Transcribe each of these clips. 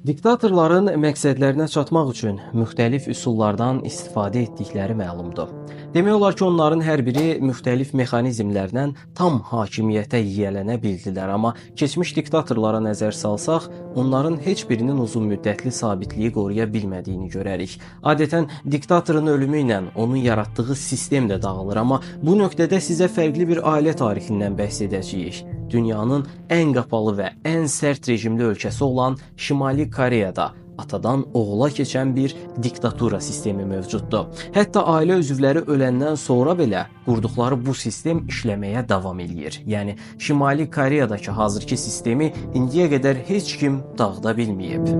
Diktatorların məqsədlərinə çatmaq üçün müxtəlif üsullardan istifadə etdikləri məlumdur. Demək olar ki, onların hər biri müxtəlif mexanizmlərlə tam hakimiyyətə yiyələnə bildilər, amma keçmiş diktatorlara nəzər salsaq, onların heç birinin uzunmüddətli sabitliyi qoruya bilmədiyini görərik. Adətən diktatorun ölümü ilə onun yaratdığı sistem də dağılır, amma bu nöqtədə sizə fərqli bir ailə tarixindən bəhs edəcəyik. Dünyanın ən qapalı və ən sərt rejimli ölkəsi olan Şimali Koreyada atadan oğula keçən bir diktatura sistemi mövcuddur. Hətta ailə üzvləri öləndən sonra belə qurduqları bu sistem işləməyə davam eləyir. Yəni Şimali Koreyadakı hazırki sistemi indiyə qədər heç kim dağıda bilməyib.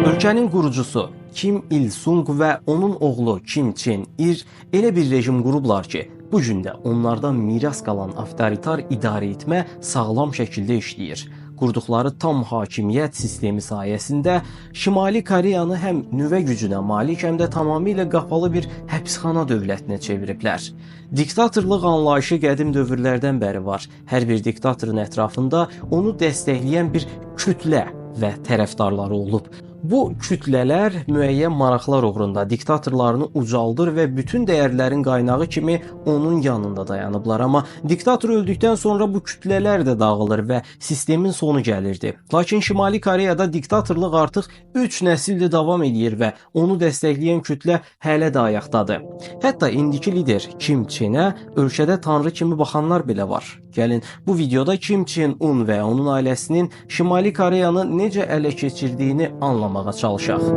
Ölkənin qurucusu Kim Il-sung və onun oğlu Kim Chen-ir elə bir rejim qurublar ki, bu gün də onlardan miras qalan avtoritar idarə etmə sağlam şəkildə işləyir. Qurduqları tam hakimiyyət sistemi sayəsində Şimali Koreyanı həm nüvə gücünə malik, həm də tamamilə qapalı bir həbsxana dövlətinə çeviriblər. Diktatorluq anlayışı qədim dövrlərdən bəri var. Hər bir diktatorun ətrafında onu dəstəkləyən bir kütlə və tərəfdarları olub. Bu kütlələr müəyyən maraqlar uğrunda diktatorlarını ucaldır və bütün dəyərlərin qaynağı kimi onun yanında dayanıblar. Amma diktator öldükdən sonra bu kütlələr də dağılır və sistemin sonu gəlirdi. Lakin Şimali Koreyada diktatorluq artıq 3 nəsildir davam edir və onu dəstəkləyən kütlə hələ də ayaqdadır. Hətta indiki lider Kim Chen-ə ölkədə tanrı kimi baxanlar belə var. Gəlin bu videoda Kim Chen-un və onun ailəsinin Şimali Koreyanı necə ələ keçirdiyini anlamağa çalışaq.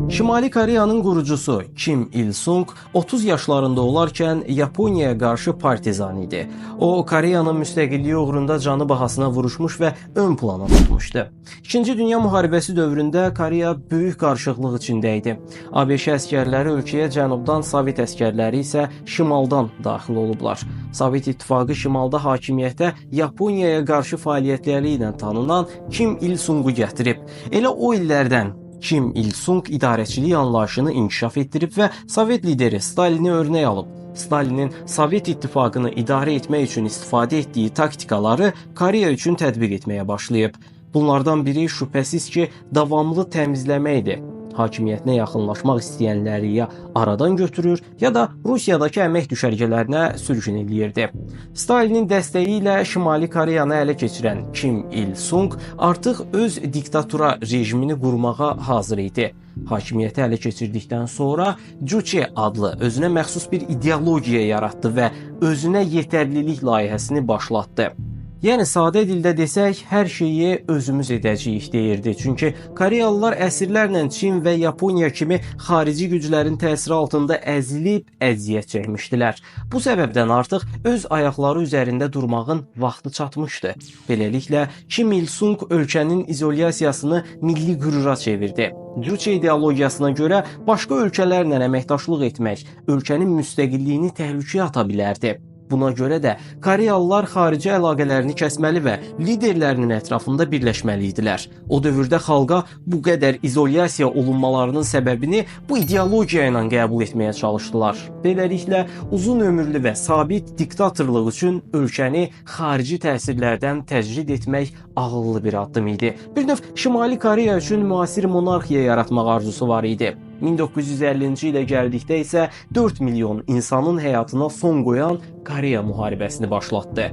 Şimali Koreyanın qurucusu Kim Il-sung 30 yaşlarında olarkən Yaponiyaya qarşı partizan idi. O, Koreyanın müstəqilliyi uğrunda canı bahasına vuruşmuş və ön plana tutmuşdu. İkinci Dünya müharibəsi dövründə Koreya böyük qarışıqlıq içində idi. ABŞ əskərləri ölkəyə cənubdan, Sovet əskərləri isə şimaldan daxil olublar. Sovet İttifaqı şimalda hakimiyyətə Yaponiyaya qarşı fəaliyyətləri ilə tanınan Kim Il-sungu gətirib. Elə o illərdən Kim Il-sung idarəçilik anlayışını inkişaf etdirib və Sovet lideri Stalini örnək alıb. Stalinin Sovet İttifaqını idarə etmək üçün istifadə etdiyi taktikaları Koreya üçün tətbiq etməyə başlayıb. Bunlardan biri şübhəsiz ki, davamlı təmizləməkdir. Hakimiyyətinə yaxınlaşmaq istəyənləri ya aradan götürür, ya da Rusiyadakı əmək düşərgələrinə sürgün eləyirdi. Stalinin dəstəyi ilə Şimali Koreyanı ələ keçirən Kim Il-sung artıq öz diktatura rejimini qurmağa hazır idi. Hakimiyyəti ələ keçirdikdən sonra Juche adlı özünə məxsus bir ideologiya yaratdı və özünə yetərlilik layihəsini başlatdı. Yəni sadə dildə desək, hər şeyi özümüz edəcəyik deyirdi. Çünki Koreyalılar əsrlərlə Çin və Yaponiya kimi xarici güclərin təsiri altında əzilib əziyyət çəkmişdilər. Bu səbəbdən artıq öz ayaqları üzərində durmağın vaxtı çatmışdı. Beləliklə Kim Il-sung ölkənin izolyasiyasını milli qürura çevirdi. Juche ideologiyasına görə başqa ölkələrlə əməkdaşlıq etmək ölkənin müstəqilliyini təhlükəyə ata bilərdi. Buna görə də Koreyalılar xarici əlaqələrini kəsməli və liderlərinin ətrafında birləşməli idilər. O dövrdə xalqa bu qədər izolyasiya olunmalarının səbəbini bu ideologiya ilə qəbul etməyə çalışdılar. Beləliklə, uzun ömürlü və sabit diktatorluq üçün ölkəni xarici təsirlərdən təcrid etmək ağıllı bir addım idi. Bir növ Şimali Koreya üçün müasir monarxiya yaratmaq arzusu var idi. 1950-ci ilə gəldikdə isə 4 milyon insanın həyatına son qoyan Koreya müharibəsini başlatdı.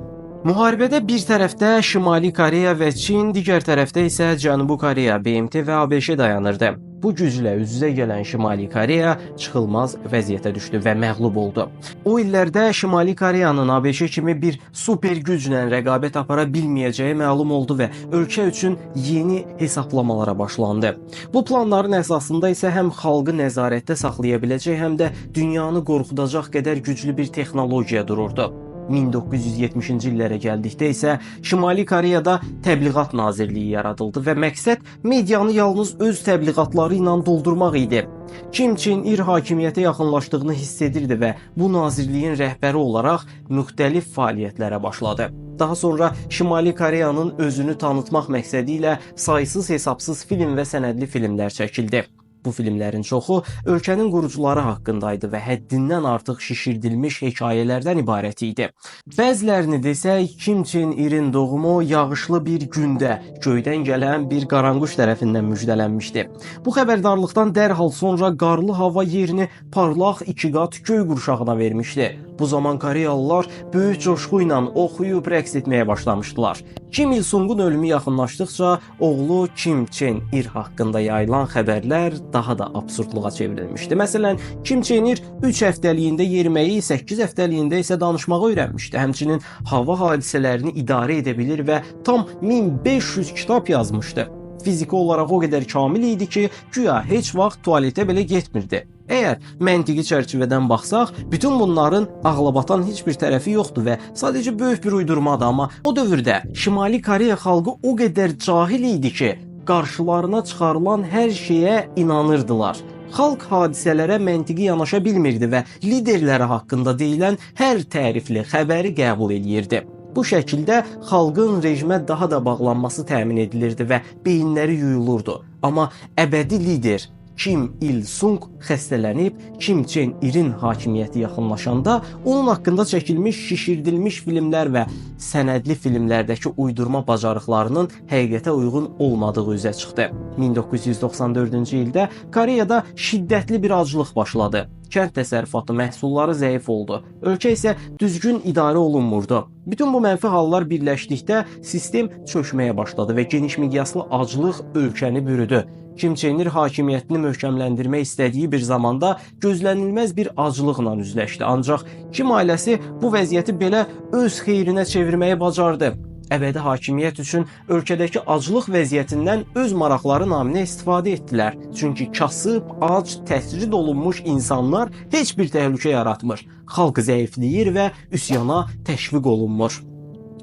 Müharibədə bir tərəfdə Şimali Koreya və Çin, digər tərəfdə isə Cənubi Koreya, BMT və ABŞ dayanırdı. Bu güclə üz-üzə gələn Şimali Koreya çıxılmaz vəziyyətə düşdü və məğlub oldu. O illərdə Şimali Koreyanın ABŞ kimi bir super güclə rəqabət apara bilməyəcəyi məlum oldu və ölkə üçün yeni hesablamalara başlandı. Bu planların əsasında isə həm xalqı nəzarətdə saxlaya biləcək, həm də dünyanı qorxudacaq qədər güclü bir texnologiya dururdu. 1970-ci illərə gəldikdə isə Şimali Koreyada Təbliğat Nazirliyi yaradıldı və məqsəd medianı yalnız öz təbliğatları ilə doldurmaq idi. Kim Chen-ir hakimiyyətə yaxınlaşdığını hiss edirdi və bu nazirliyin rəhbəri olaraq müxtəlif fəaliyyətlərə başladı. Daha sonra Şimali Koreyanın özünü tanıtmaq məqsədi ilə saysız hesabsız film və sənədli filmlər çəkildi. Bu filmlərin çoxu ölkənin qurucuları haqqındaydı və həddindən artıq şişirdilmiş hekayələrdən ibarət idi. Bəzilərini desək, Kim Chen İrin doğumu yağışlı bir gündə göydən gələn bir qaranquş tərəfindən müjdələnmişdi. Bu xəbərdarlıqdan dərhal sonra qarlı hava yerini parlaq 2 qat göy qurşağına vermişdi. Bu zaman Koreyalılar böyük coşqu ilə oxuyub rəqs etməyə başlamışdılar. Kim Il-sung'un ölümü yaxınlaşdıqca oğlu Kim Chen Ir haqqında yayılan xəbərlər daha da absurdluğa çevrilmişdi. Məsələn, Kim Chen Ir 3 həftəliyində yeriməyi, 8 həftəliyində isə danışmağı öyrənmişdi. Həmçinin hava hadisələrini idarə edə bilir və tam 1500 kitab yazmışdı. Fiziki olaraq o qədər kamil idi ki, güya heç vaxt tualetə belə getmirdi. Əgər məntiqi çərçivədən baxsaq, bütün bunların ağlabatan heç bir tərəfi yoxdur və sadəcə böyük bir uydurmadır, amma o dövrdə Şimali Koreya xalqı o qədər cahil idi ki, qarşılarına çıxarılan hər şeyə inanırdılar. Xalq hadisələrə məntiqi yanaşa bilmirdi və liderləri haqqında deyilən hər tərifli xəbəri qəbul eləyirdi. Bu şəkildə xalqın rejimə daha da bağlanması təmin edilirdi və beyinləri yuyulurdu. Amma əbədi lider Kim Il-sung xəstələnib, Kim Chen İrin hakimiyyəti yaxınlaşanda onun haqqında çəkilmiş, şişirdilmiş filmlər və sənədli filmlərdəki uydurma bacarıqlarının həqiqətə uyğun olmadığı üzə çıxdı. 1994-cü ildə Koreyada şiddətli bir aclıq başladı. Kənd təsərrüfatı məhsulları zəif oldu. Ölkə isə düzgün idarə olunmurdu. Bütün bu mənfi hallar birləşdikdə sistem çökməyə başladı və geniş miqyaslı aclıq ölkəni bürüdü. Kim Chen Ir hakimiyyətini möhkəmləndirmək istədiyi bir zamanda gözlənilməz bir aclıqla üzləşdi. Ancaq Kim ailəsi bu vəziyyəti belə öz xeyrinə çevirməyi bacardı. Əbədi hakimiyyət üçün ölkədəki aclıq vəziyyətindən öz maraqları naminə istifadə etdilər. Çünki kasıb, ac, təhcrid olunmuş insanlar heç bir təhlükə yaratmır. Xalq zəifləyir və üsyana təşviq olunmur.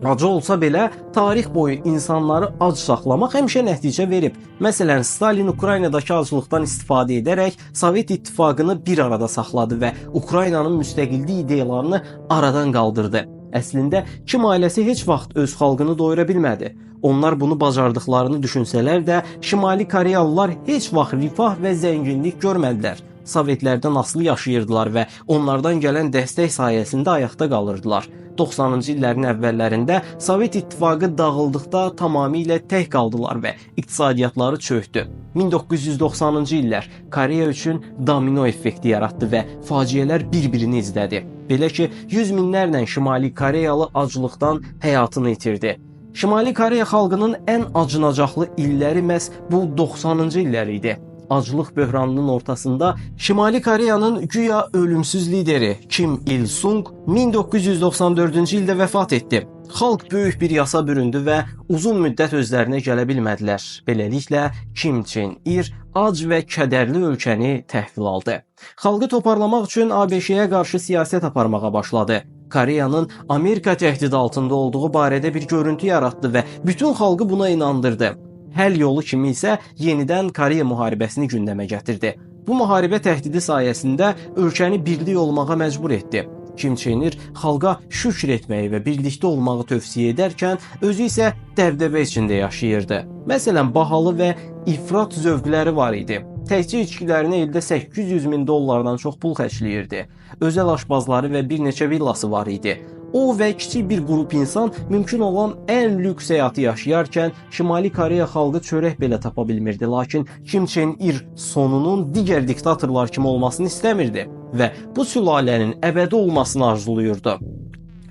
Acı olsa belə, tarix boyu insanları ac saxlamaq həmişə nəticə verib. Məsələn, Stalin Ukraynadakı aclıqdan istifadə edərək Sovet İttifaqını bir arada saxladı və Ukraynanın müstəqillik ideyalarını aradan qaldırdı. Əslində, Kim ailəsi heç vaxt öz xalqını doyura bilmədi. Onlar bunu bacardıqlarını düşünsələr də, Şimali Koreyalılar heç vaxt rifah və zənginlik görmədilər. Sovetlərdən asılı yaşayırdılar və onlardan gələn dəstək sayəsində ayaqda qalırdılar. 90-cı illərin əvvəllərində Sovet İttifaqı dağıldıqda tamamilə tək qaldılar və iqtisadiyyatları çökdü. 1990-cı illər Koreya üçün domino effekti yaratdı və faciələr bir-birini izlədi. Belə ki, yüz minlərlə Şimali Koreyalı aclıqdan həyatını itirdi. Şimali Koreya xalqının ən acınacaqlı illəri məhz bu 90-cı illər idi. Aclıq böhranının ortasında Şimali Koreyanın güya ölümsüz lideri Kim Il-sung 1994-cü ildə vəfat etdi. Xalq böyük bir yasa büründü və uzun müddət özlərinə gələ bilmədilər. Beləliklə, Kim Chen Ir ac və kədərli ölkəni təhvil aldı. Xalqı toparlamaq üçün ABŞ-yə qarşı siyasət aparmağa başladı. Koreyanın Amerika təhdidi altında olduğu barədə bir görüntü yaratdı və bütün xalqı buna inandırdı. Həll yolu kimi isə yenidən Koreya müharibəsini gündəmə gətirdi. Bu müharibə təhdidi sayəsində ölkəni birlik olmağa məcbur etdi. Kim Chen Ir xalqa şükr etməyi və birlikdə olmağı tövsiyə edərkən, özü isə dəbdəbə içində yaşayırdı. Məsələn, bahalı və ifrat zövqləri var idi. Təkcə içkilərinə ildə $800.000 çox pul xərcləyirdi. Özəl aşbazları və bir neçə villası var idi. O və kiçik bir qrup insan mümkün olan ən lüks həyatı yaşayarkən Şimali Koreya xalqı çörək belə tapa bilmirdi. Lakin Kim Chen Ir sonunun digər diktatorlar kimi olmasını istəmirdi və bu sülalənin əbədi olmasını arzulayırdı.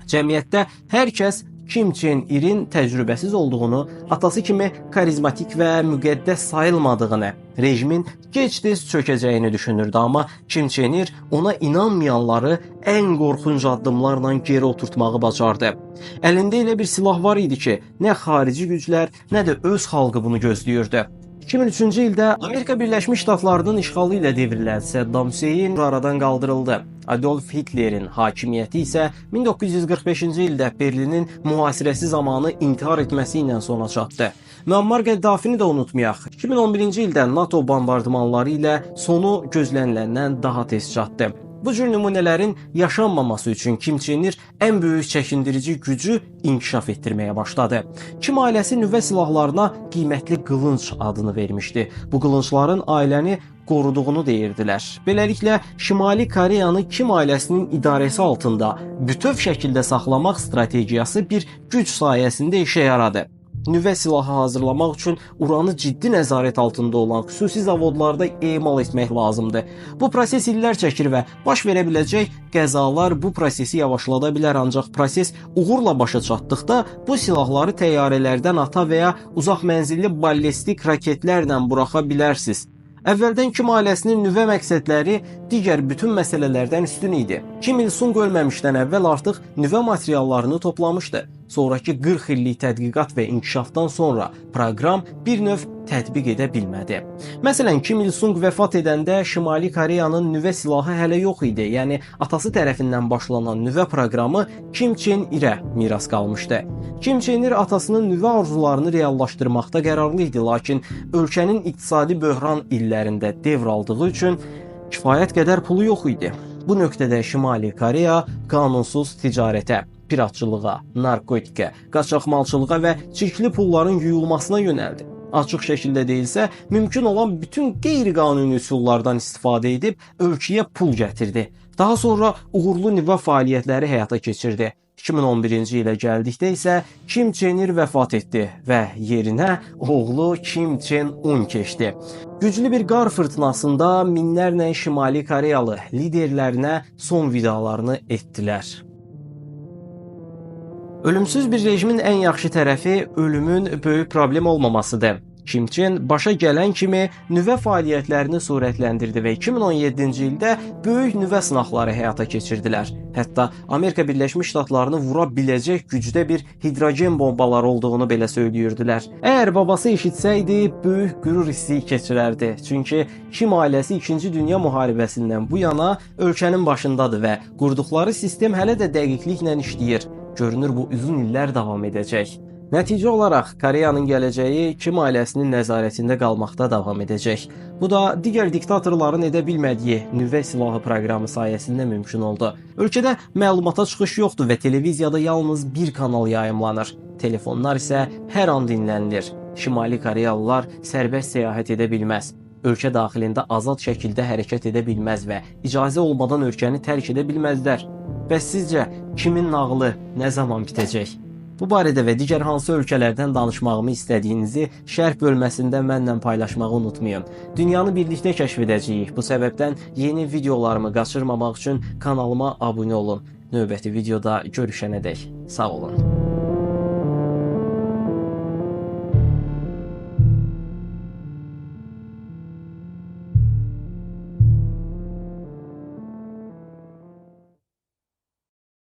Cəmiyyətdə hər kəs Kim Chen İrin təcrübəsiz olduğunu, atası kimi karizmatik və müqəddəs sayılmadığını, rejimin gec-tez çökəcəyini düşünürdü, amma Kim Chen Ir ona inanmayanları ən qorxunc addımlarla geri oturtmağı bacardı. Əlində elə bir silah var idi ki, nə xarici güclər, nə də öz xalqı bunu gözləyirdi. 2003-cü ildə Amerika Birləşmiş Ştatlarının işğalı ilə devrilən Saddam Hüseyn aradan qaldırıldı. Adolf Hitlerin hakimiyyəti isə 1945-ci ildə Berlinin mühasirəsi zamanı intihar etməsi ilə sona çatdı. Müammar Qəddafini də unutmayaq. 2011-ci ildə NATO bombardmanları ilə sonu gözləniləndən daha tez çatdı. Bu cür nümunələrin yaşanmaması üçün Kim Chen Ir ən böyük çəkindirici gücü inkişaf etdirməyə başladı. Kim ailəsi nüvə silahlarına qiymətli qılınc adını vermişdi. Bu qılıncların ailəni qoruduğunu deyirdilər. Beləliklə, Şimali Koreyanı Kim ailəsinin idarəsi altında bütöv şəkildə saxlamaq strategiyası bir güc sayəsində işə yaradı. Nüvə silahı hazırlamaq üçün uranı ciddi nəzarət altında olan xüsusi zavodlarda emal etmək lazımdır. Bu proses illər çəkir və baş verə biləcək qəzalar bu prosesi yavaşlada bilər, ancaq proses uğurla başa çatdıqda bu silahları təyyarələrdən ata və ya uzaq mənzilli ballistik raketlərlə buraxa bilərsiniz. Əvvəldən Kim ailəsinin nüvə məqsədləri digər bütün məsələlərdən üstün idi. Kim Il-sung ölməmişdən əvvəl artıq nüvə materiallarını toplamışdı. Sonrakı 40 illik tədqiqat və inkişafdan sonra proqram bir növ tətbiq edə bilmədi. Məsələn, Kim Il-sung vəfat edəndə Şimali Koreyanın nüvə silahı hələ yox idi. Yəni atası tərəfindən başlanan nüvə proqramı Kim Chen İrə miras qalmışdı. Kim Chen İr atasının nüvə arzularını reallaşdırmaqda qərarlı idi, lakin ölkənin iqtisadi böhran illərində devraldığı üçün kifayət qədər pulu yox idi. Bu nöqtədə Şimali Koreya qanunsuz ticarətə, piratçılığa, narkotikə, qaçaqmalçılığa və çirkli pulların yuyulmasına yönəldi. Açıq şəkildə deyilsə, mümkün olan bütün qeyri-qanuni üsullardan istifadə edib ölkəyə pul gətirdi. Daha sonra uğurlu nüvə fəaliyyətləri həyata keçirdi. 2011-ci ilə gəldikdə isə Kim Chen İr vəfat etdi və yerinə oğlu Kim Chen Un keçdi. Güclü bir qar fırtınasında minlərlə Şimali Koreyalı liderlərinə son vidalarını etdilər. Ölümsüz bir rejimin ən yaxşı tərəfi ölümün böyük problem olmamasıdır. Kim Chen başa gələn kimi nüvə fəaliyyətlərini sürətləndirdi və 2017-ci ildə böyük nüvə sınaqları həyata keçirdilər. Hətta Amerika Birləşmiş Ştatlarını vura biləcək gücdə bir hidrogen bombaları olduğunu belə söyləyirdilər. Əgər babası eşitsəydi, böyük qürur hissi keçirərdi. Çünki Kim ailəsi 2-ci Dünya müharibəsindən bu yana ölkənin başındadır və qurduqları sistem hələ də dəqiqliklə işləyir. Görünür bu uzun illər davam edəcək. Nəticə olaraq Koreyanın gələcəyi Kim ailəsinin nəzarətində qalmaqda davam edəcək. Bu da digər diktatorların edə bilmədiyi nüvə silahı proqramı sayəsində mümkün oldu. Ölkədə məlumata çıxış yoxdur və televiziyada yalnız bir kanal yayımlanır. Telefonlar isə hər an dinlənilir. Şimali Koreyalılar sərbəst səyahət edə bilməz. Ölkə daxilində azad şəkildə hərəkət edə bilməz və icazə olmadan ölkəni tərk edə bilməzlər. Bəs sizcə kimin nağılı nə zaman bitəcək? Bu barədə və digər hansı ölkələrdən danışmağımı istədiyinizi şərh bölməsində mənlə paylaşmağı unutmayın. Dünyanı birlikdə kəşf edəcəyik. Bu səbəbdən yeni videolarımı qaçırmamaq üçün kanalıma abunə olun. Növbəti videoda görüşənədək sağ olun.